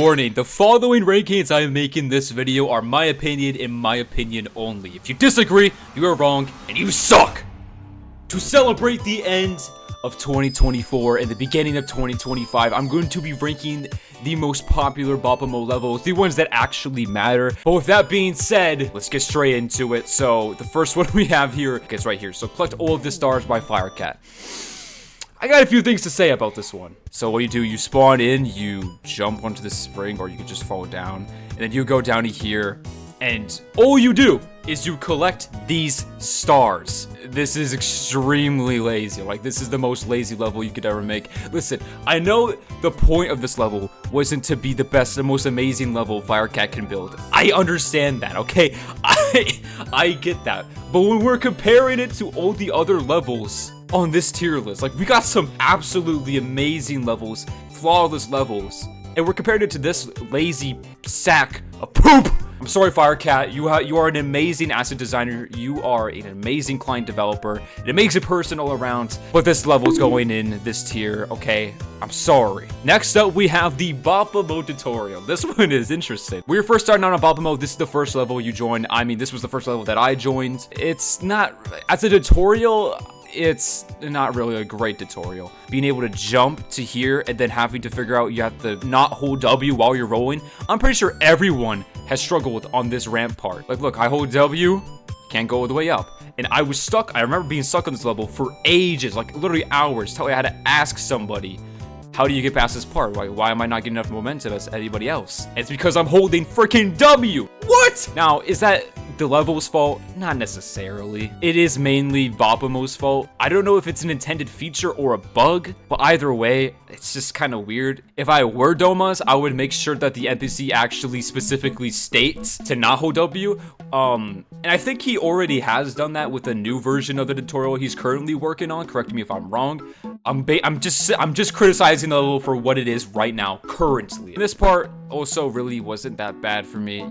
Warning, the following rankings I am making this video are my opinion and my opinion only. If you disagree, you are wrong and you suck! To celebrate the end of 2024 and the beginning of 2025, I'm going to be ranking the most popular Bopimo levels, the ones that actually matter. But with that being said, let's get straight into it. So the first one we have here is right here. So collect all of the stars by Firecat. I got a few things to say about this one. So what you do, you spawn in, you jump onto the spring, or you can just fall down, and then you go down to here, and all you do is you collect these stars. This is extremely lazy. Like, this is the most lazy level you could ever make. Listen, I know the point of this level wasn't to be the best, the most amazing level Firecat can build. I understand that, okay? I get that. But when we're comparing it to all the other levels on this tier list, like, we got some absolutely amazing levels, flawless levels, and we're comparing it to this lazy sack of poop. I'm sorry, Firecat, you are an amazing asset designer, you are an amazing client developer, an amazing person all around, but this level's going in this tier, okay? I'm sorry. Next up, we have the Bopimo tutorial. This one is interesting. When you're first starting out on Bopimo, this is the first level you join. I mean, this was the first level that I joined. It's not, as a tutorial, it's not really a great tutorial. Being able to jump to here and then having to figure out you have to not hold W while you're rolling. I'm pretty sure everyone has struggled on this ramp part. Like, look, I hold W, can't go all the way up. And I was stuck. I remember being stuck on this level for ages, like literally hours, till I had to ask somebody, how do you get past this part? Why am I not getting enough momentum as anybody else? And it's because I'm holding freaking W. What? Now, is that the level's fault? Not necessarily. It is mainly Bopimo's fault. I don't know if it's an intended feature or a bug, but either way, it's just kind of weird. If I were Domas, I would make sure that the NPC actually specifically states to not hold W. And I think he already has done that with a new version of the tutorial he's currently working on. Correct me if I'm wrong. I'm just criticizing the level for what it is right now, currently. This part also really wasn't that bad for me.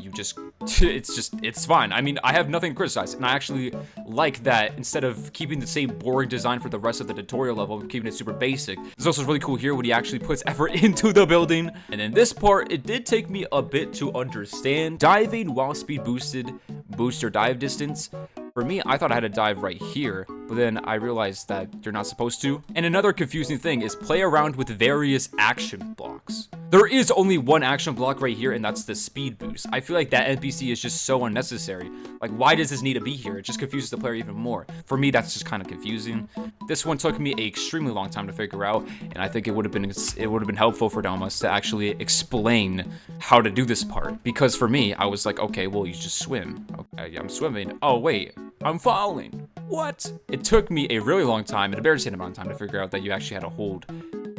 It's fine. I mean, I have nothing to criticize, and I actually like that instead of keeping the same boring design for the rest of the tutorial level, I'm keeping it super basic. It's also really cool here when he actually puts effort into the building. And then this part, it did take me a bit to understand. Diving while speed boosted, boost your dive distance. For me, I thought I had to dive right here, but then I realized that you're not supposed to. And another confusing thing is play around with various action blocks. There is only one action block right here, and that's the speed boost. I feel like that NPC is just so unnecessary. Like, why does this need to be here? It just confuses the player even more. For me, that's just kind of confusing. This one took me an extremely long time to figure out, and I think it would have been helpful for Domas to actually explain how to do this part. Because for me, I was like, okay, well, you just swim. Okay, I'm swimming. Oh, wait. I'm falling. What? It took me a really long time, an embarrassing amount of time, to figure out that you actually had to hold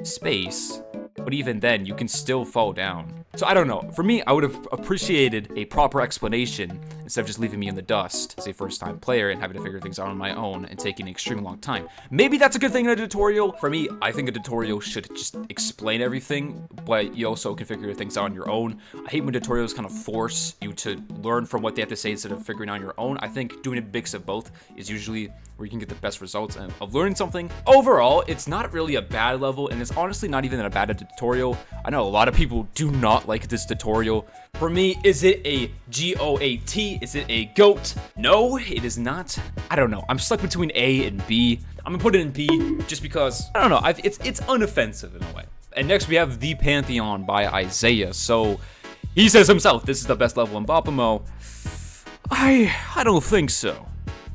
space. But even then, you can still fall down. So I don't know. For me, I would have appreciated a proper explanation instead of just leaving me in the dust as a first-time player and having to figure things out on my own and taking an extremely long time. Maybe that's a good thing in a tutorial. For me, I think a tutorial should just explain everything, but you also can figure things out on your own. I hate when tutorials kind of force you to learn from what they have to say instead of figuring out on your own. I think doing a mix of both is usually where you can get the best results of learning something. Overall, it's not really a bad level, and it's honestly not even a bad tutorial. I know a lot of people do not like this tutorial. For me, is it a GOAT? Is it a GOAT? No, it is not. I don't know. I'm stuck between A and B. I'm gonna put it in B just because, I don't know, it's unoffensive in a way. And next we have the Pantheon by Isaiah. So he says himself, this is the best level in Bopimo. I don't think so.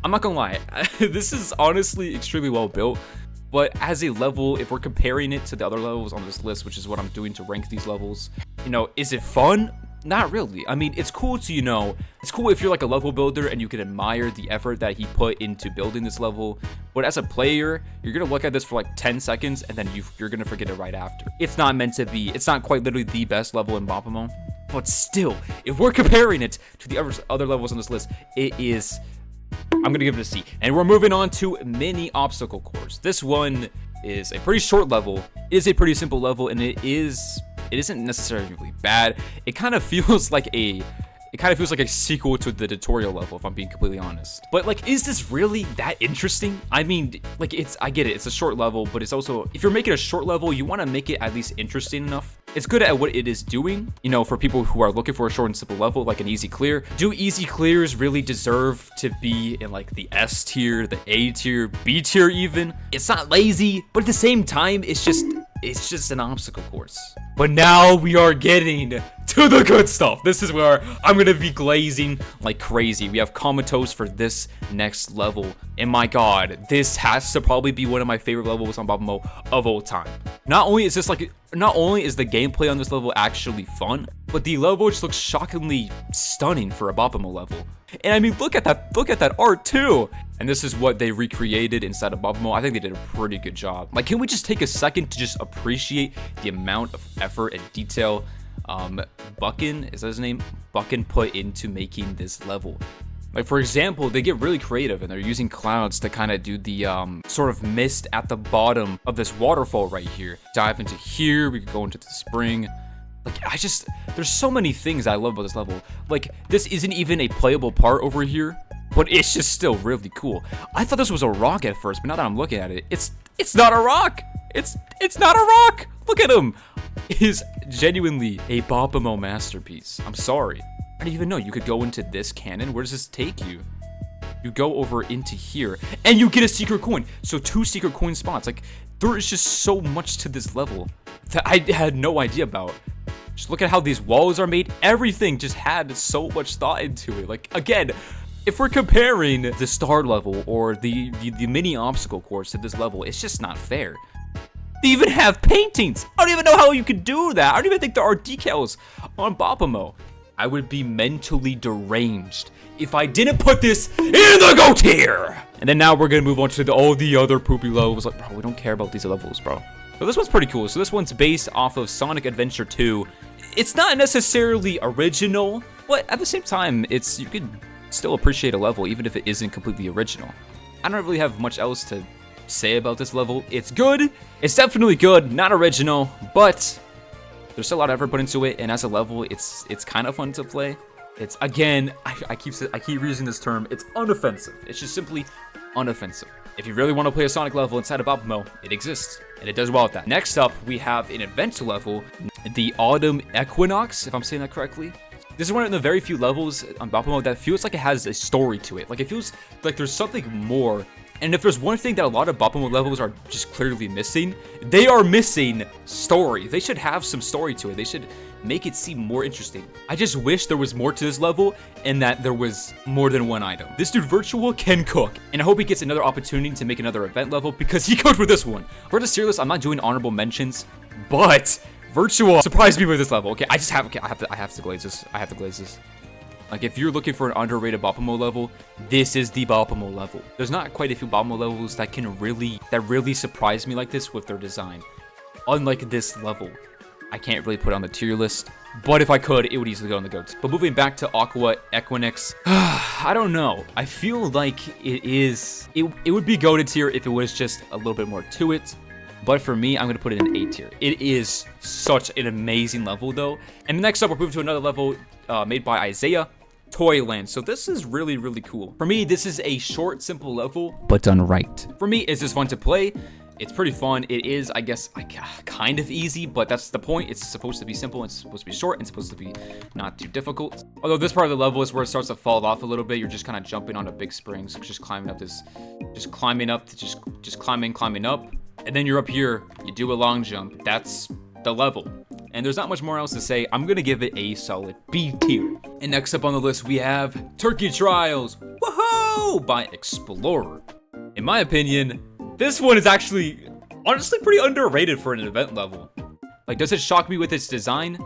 I'm not gonna lie, this is honestly extremely well built, but as a level, if we're comparing it to the other levels on this list, which is what I'm doing to rank these levels, you know, is it fun? Not really. I mean, it's cool to, you know, it's cool if you're like a level builder and you can admire the effort that he put into building this level, but as a player, you're gonna look at this for like 10 seconds and then you're gonna forget it right after. It's not meant to be, it's not quite literally the best level in Bopimo, but still, if we're comparing it to the other levels on this list, it is, I'm gonna give it a C. And we're moving on to mini obstacle course. This one is a pretty short level. It is a pretty simple level, and it isn't necessarily really bad. It kind of feels like a sequel to the tutorial level, if I'm being completely honest. But like, is this really that interesting? I mean, like, I get it, it's a short level, but it's also, if you're making a short level, you want to make it at least interesting enough. It's good at what it is doing, you know, for people who are looking for a short and simple level, like an easy clear. Do easy clears really deserve to be in like the S tier, the A tier, B tier even? It's not lazy, but at the same time, it's just an obstacle course. But now we are getting to the good stuff. This is where I'm gonna be glazing like crazy. We have Comatose for this next level. And my god, this has to probably be one of my favorite levels on Bopimo of all time. Not only is the gameplay on this level actually fun, but the level just looks shockingly stunning for a Bopimo level. And I mean, look at that art too. And this is what they recreated inside of Bopimo. I think they did a pretty good job. Like, can we just take a second to just appreciate the amount of effort and detail Buckin, is that his name? Buckin put into making this level. Like, for example, they get really creative and they're using clouds to kind of do the sort of mist at the bottom of this waterfall right here. Dive into here, we could go into the spring. Like, there's so many things I love about this level. Like, this isn't even a playable part over here, but it's just still really cool. I thought this was a rock at first, but now that I'm looking at it, it's not a rock. It's not a rock. Look at him. It is genuinely a Bopimo masterpiece. I'm sorry. I didn't even know you could go into this cannon. Where does this take you? You go over into here and you get a secret coin. So 2 secret coin spots. Like, there is just so much to this level that I had no idea about. Just look at how these walls are made. Everything just had so much thought into it. Like, again, if we're comparing the star level or the mini obstacle course to this level, it's just not fair. They even have paintings. I don't even know how you could do that. I don't even think there are decals on Bopimo. I would be mentally deranged if I didn't put this in the GO tier. And then now we're gonna move on to all the other poopy levels. Like, bro, we don't care about these levels, bro. So this one's pretty cool. So this one's based off of Sonic Adventure 2. It's not necessarily original, but at the same time, you could still appreciate a level even if it isn't completely original. I don't really have much else to say about this level. It's good. It's definitely good, not original, but there's still a lot of effort put into it, and as a level, it's kind of fun to play. It's, again, I keep using this term, it's unoffensive. It's just simply unoffensive. If you really want to play a Sonic level inside of Bopimo, it exists, and it does well with that. Next up, we have an adventure level, the Autumn Equinox, if I'm saying that correctly. This is one of the very few levels on Bopimo that feels like it has a story to it. Like, it feels like there's something more. And if there's one thing that a lot of Bopimo levels are just clearly missing, they are missing story. They should have some story to it. They should make it seem more interesting. I just wish there was more to this level and that there was more than one item. This dude Virtual can cook, and I hope he gets another opportunity to make another event level because he cooked with this one. For the tier list, I'm not doing honorable mentions, but Virtual surprised me with this level. Okay, I have to glaze this. I have to glaze this. Like, if you're looking for an underrated Bopimo level, this is the Bopimo level. There's not quite a few Bopimo levels that really surprise me like this with their design. Unlike this level, I can't really put it on the tier list, but if I could, it would easily go on the GOAT. But moving back to Aqua Equinox, I don't know. I feel like it would be GOATed tier if it was just a little bit more to it. But for me, I'm going to put it in A tier. It is such an amazing level, though. And next up, we're moving to another level made by Isaiah, Toyland. So this is really, really cool. For me, this is a short, simple level, but done right. For me, it's just fun to play. It's pretty fun. It is, I guess, kind of easy, but that's the point. It's supposed to be simple. It's supposed to be short. It's supposed to be not too difficult. Although this part of the level is where it starts to fall off a little bit. You're just kind of jumping onto big springs, just climbing up this, just climbing up, climbing up. And then you're up here, you do a long jump. That's the level. And there's not much more else to say. I'm gonna give it a solid B tier. And next up on the list, we have Turkey Trials, woohoo, by Explorer. In my opinion, this one is actually, honestly, pretty underrated for an event level. Like, does it shock me with its design?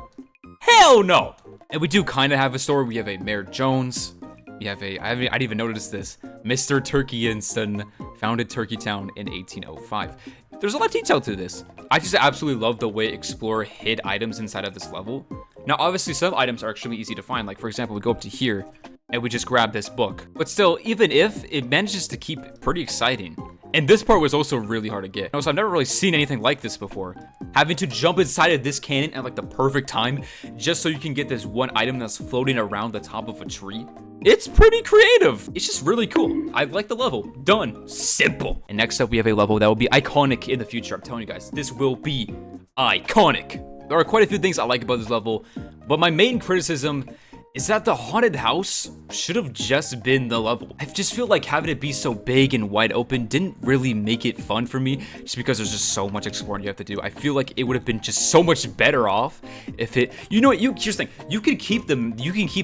Hell no! And we do kind of have a story. We have a Mayor Jones. We have I didn't even notice this. Mr. Turkey and Son founded Turkey Town in 1805. There's a lot of detail to this. I just absolutely love the way Explorer hid items inside of this level. Now, obviously, some items are actually easy to find. Like, for example, we go up to here, and we just grab this book. But still, even if, it manages to keep it pretty exciting. And this part was also really hard to get. Also, I've never really seen anything like this before. Having to jump inside of this cannon at, like, the perfect time, just so you can get this one item that's floating around the top of a tree. It's pretty creative. It's just really cool. I like the level. Done. Simple. And next up, we have a level that will be iconic in the future. I'm telling you guys, this will be iconic. There are quite a few things I like about this level, but my main criticism is that the haunted house should have just been the level. I just feel like having it be so big and wide open didn't really make it fun for me, just because there's just so much exploring you have to do. I feel like it would have been just so much better off if it, you know what, here's the thing, you can keep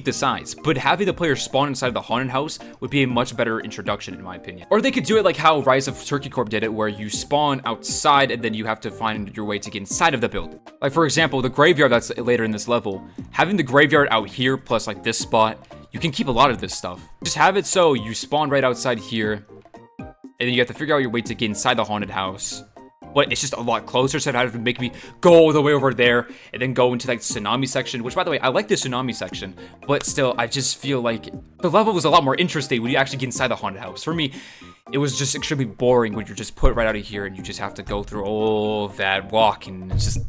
the sides, but having the player spawn inside the haunted house would be a much better introduction in my opinion. Or they could do it like how Rise of Turkey Corp did it, where you spawn outside and then you have to find your way to get inside of the build. Like for example, the graveyard that's later in this level, having the graveyard out here plus like this spot, you can keep a lot of this stuff. Just have it so you spawn right outside here, and then you have to figure out your way to get inside the haunted house. But it's just a lot closer, so it had to make me go all the way over there and then go into like the tsunami section, which by the way, I like the tsunami section, but still, I just feel like the level was a lot more interesting when you actually get inside the haunted house. For me, it was just extremely boring when you're just put right out of here and you just have to go through all that walk, and it's just,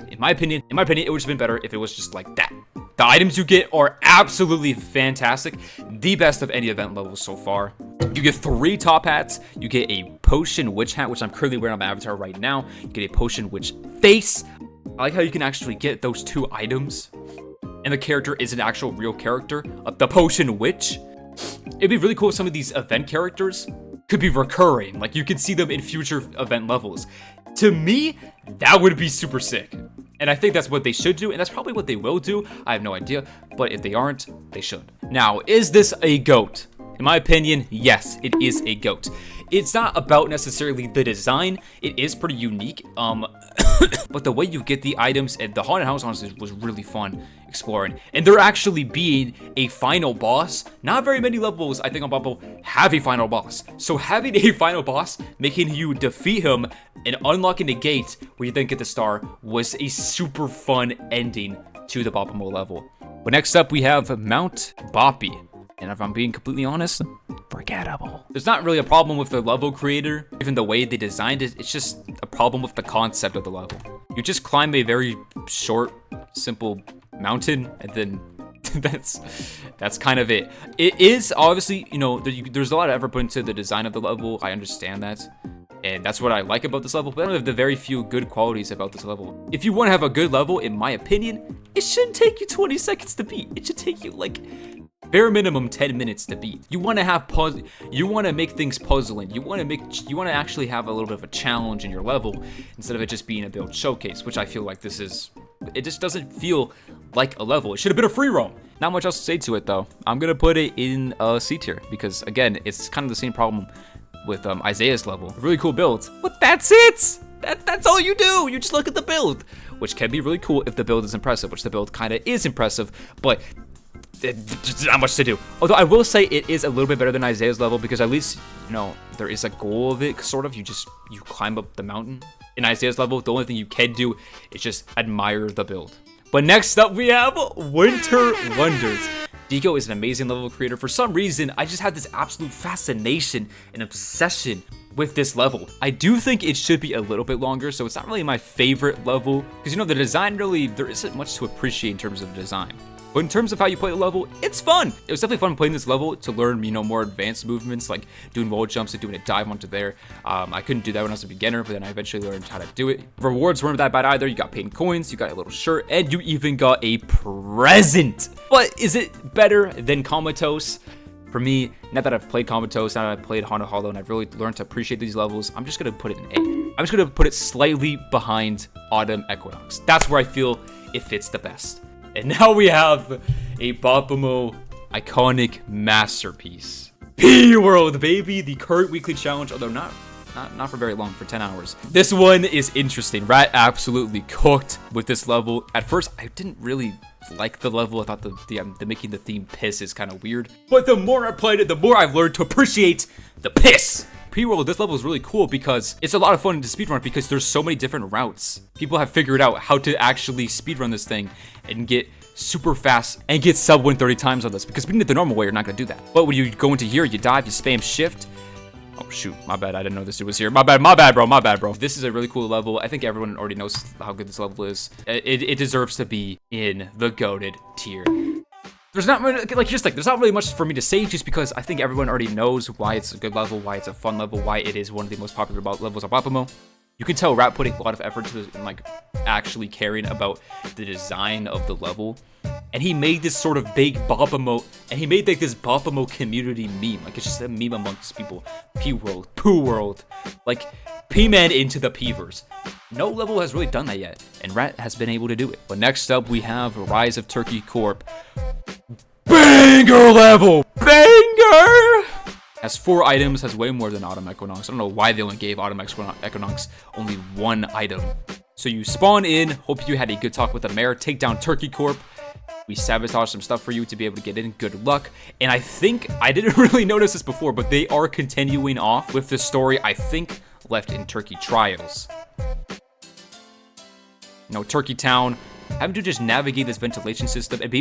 in my opinion, it would have been better if it was just like that. The items you get are absolutely fantastic. The best of any event levels so far. You get 3 top hats. You get a potion witch hat, which I'm currently wearing on my avatar right now. You get a potion witch face. I like how you can actually get those 2 items, and the character is an actual real character. The potion witch. It'd be really cool if some of these event characters could be recurring. Like you could see them in future event levels. To me, that would be super sick. And I think that's what they should do, and that's probably what they will do. I have no idea, but if they aren't, they should. Now, is this a GOAT? In my opinion, yes, it is a GOAT. It's not about necessarily the design. It is pretty unique, but the way you get the items and the haunted house honestly was really fun exploring. And there actually being a final boss, not very many levels I think on Bopimo have a final boss. So having a final boss, making you defeat him and unlocking the gate where you then get the star, was a super fun ending to the Bopimo level. But next up we have Mount Boppy. And if I'm being completely honest, forgettable. There's not really a problem with the level creator, even the way they designed it. It's just a problem with the concept of the level. You just climb a very short, simple mountain, and then that's kind of it. It is obviously, you know, there's a lot of effort put into the design of the level. I understand that. And that's what I like about this level, but one of the very few good qualities about this level. If you want to have a good level, in my opinion, it shouldn't take you 20 seconds to beat. It should take you like bare minimum 10 minutes to beat. You want to have you want to make things puzzling. You want to actually have a little bit of a challenge in your level instead of it just being a build showcase, which I feel like this is. It just doesn't feel like a level. It should have been a free roam. Not much else to say to it though. I'm gonna put it in C tier because again, it's kind of the same problem with Isaiah's level. Really cool build, but that's it. That's all you do. You just look at the build, which can be really cool if the build is impressive, which the build kind of is impressive, but there's not much to do. Although I will say it is a little bit better than Isaiah's level because at least, you know, there is a goal of it, sort of. You climb up the mountain. In Isaiah's level, the only thing you can do is just admire the build. But next up we have Winter Wonders. Deco is an amazing level creator. For some reason, I just had this absolute fascination and obsession with this level. I do think it should be a little bit longer, so it's not really my favorite level because, you know, the design really, there isn't much to appreciate in terms of the design. But in terms of how you play the level, it's fun. It was definitely fun playing this level to learn, you know, more advanced movements like doing wall jumps and doing a dive onto there. I couldn't do that when I was a beginner, but then I eventually learned how to do it. Rewards weren't that bad either. You got paid coins, you got a little shirt, and you even got a present. But is it better than Comatose? For me, now that I've played Comatose, now that I've played Haunted Hollow, and I've really learned to appreciate these levels, I'm just gonna put it in A. I'm just gonna put it slightly behind Autumn Equinox. That's where I feel it fits the best. And now we have a Bopimo iconic masterpiece. P-World, baby! The current weekly challenge, although not for very long, for 10 hours. This one is interesting. Rat absolutely cooked with this level. At first, I didn't really like the level. I thought the making the theme piss is kind of weird. But the more I played it, the more I've learned to appreciate the piss. P-World, this level is really cool because it's a lot of fun to speedrun because there's so many different routes. People have figured out how to actually speedrun this thing and get super fast and get sub 130 times on this, because beating it the normal way, you're not gonna do that. But when you go into here, you dive, you spam shift. Oh shoot, my bad, I didn't know this dude was here. My bad, bro. This is a really cool level. I think everyone already knows how good this level is. It deserves to be in the goated tier. There's not really much for me to say, just because I think everyone already knows why it's a good level, why it's a fun level, why it is one of the most popular levels of Bopimo. You can tell Rat putting a lot of effort to this and like actually caring about the design of the level. And he made this sort of big Bopimo, and he made like this Bopimo community meme. Like it's just a meme amongst people. P-World, Poo-World, like P-Man into the P-verse. No level has really done that yet, and Rat has been able to do it. But next up, we have Rise of Turkey Corp. Banger level! Banger! Has 4 items, has way more than Autumn Equinox. I don't know why they only gave Autumn Equinox only 1 item. So you spawn in, hope you had a good talk with the mayor, take down Turkey Corp. We sabotage some stuff for you to be able to get in. Good luck. And I think, I didn't really notice this before, but they are continuing off with the story, I think, left in Turkey Trials. You know, Turkey Town, having to just navigate this ventilation system and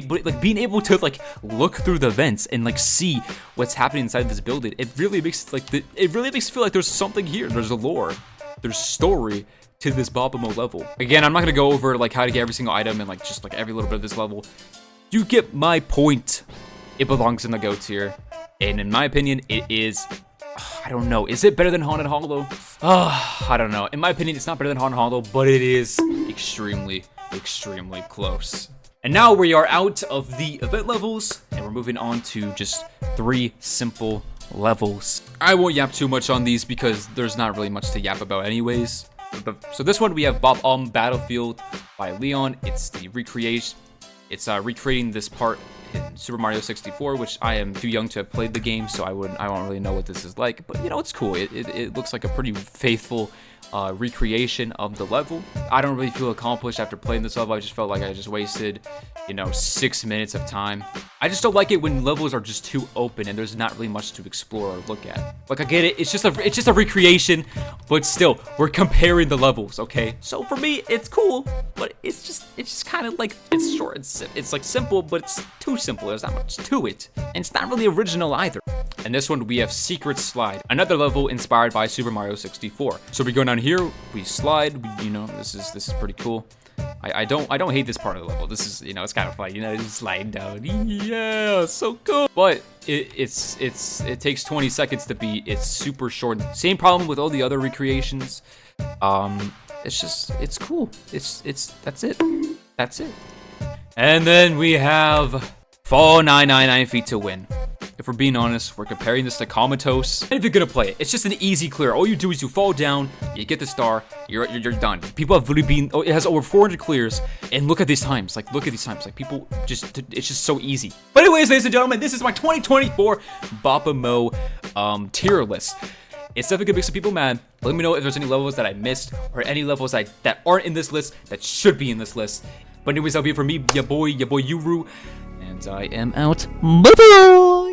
being able to like look through the vents and like see what's happening inside this building. It really makes like it really makes it feel like there's something here. There's a lore, there's story to this Bopimo level. Again, I'm not gonna go over like how to get every single item and like just like every little bit of this level. You get my point. It belongs in the GO tier, and in my opinion, it is. I don't know. Is it better than Haunted Hollow? I don't know. In my opinion, it's not better than Haunted Hollow, but it is extremely close. And now we are out of the event levels, and we're moving on to just 3 simple levels. I won't yap too much on these because there's not really much to yap about anyways. So this one we have Battlefield by Leon. It's the recreation. It's recreating this part in Super Mario 64, which I am too young to have played the game, so I don't really know what this is like. But you know, it's cool. It looks like a pretty faithful recreation of the level. I don't really feel accomplished after playing this level. I just felt like I just wasted, you know, 6 minutes of time. I just don't like it when levels are just too open and there's not really much to explore or look at. Like I get it, it's just a recreation, but still, we're comparing the levels, okay? So for me, it's cool, but it's just kind of like it's short. It's like simple, but it's too simple. There's not much to it, and it's not really original either. And this one, we have Secret Slide, another level inspired by Super Mario 64. So we go down here, we slide. You know, this is pretty cool. I don't hate this part of the level. This is, you know, it's kind of fun. You know, just sliding down. Yeah, so cool. But it takes 20 seconds to beat. It's super short. Same problem with all the other recreations. It's cool. That's it. That's it. And then we have Fall 999 Feet to Win. If we're being honest, we're comparing this to Comatose. And if you're gonna play it, it's just an easy clear. All you do is you fall down, you get the star, you're done. People have literally been, it has over 400 clears, and look at these times. Like, look at these times. Like, people just, it's just so easy. But anyways, ladies and gentlemen, this is my 2024 Bopimo tier list. It's definitely gonna make some people mad. Let me know if there's any levels that I missed, or any levels that aren't in this list that should be in this list. But anyways, that'll be it for me, your boy Yuru, and I am out. Bye-bye!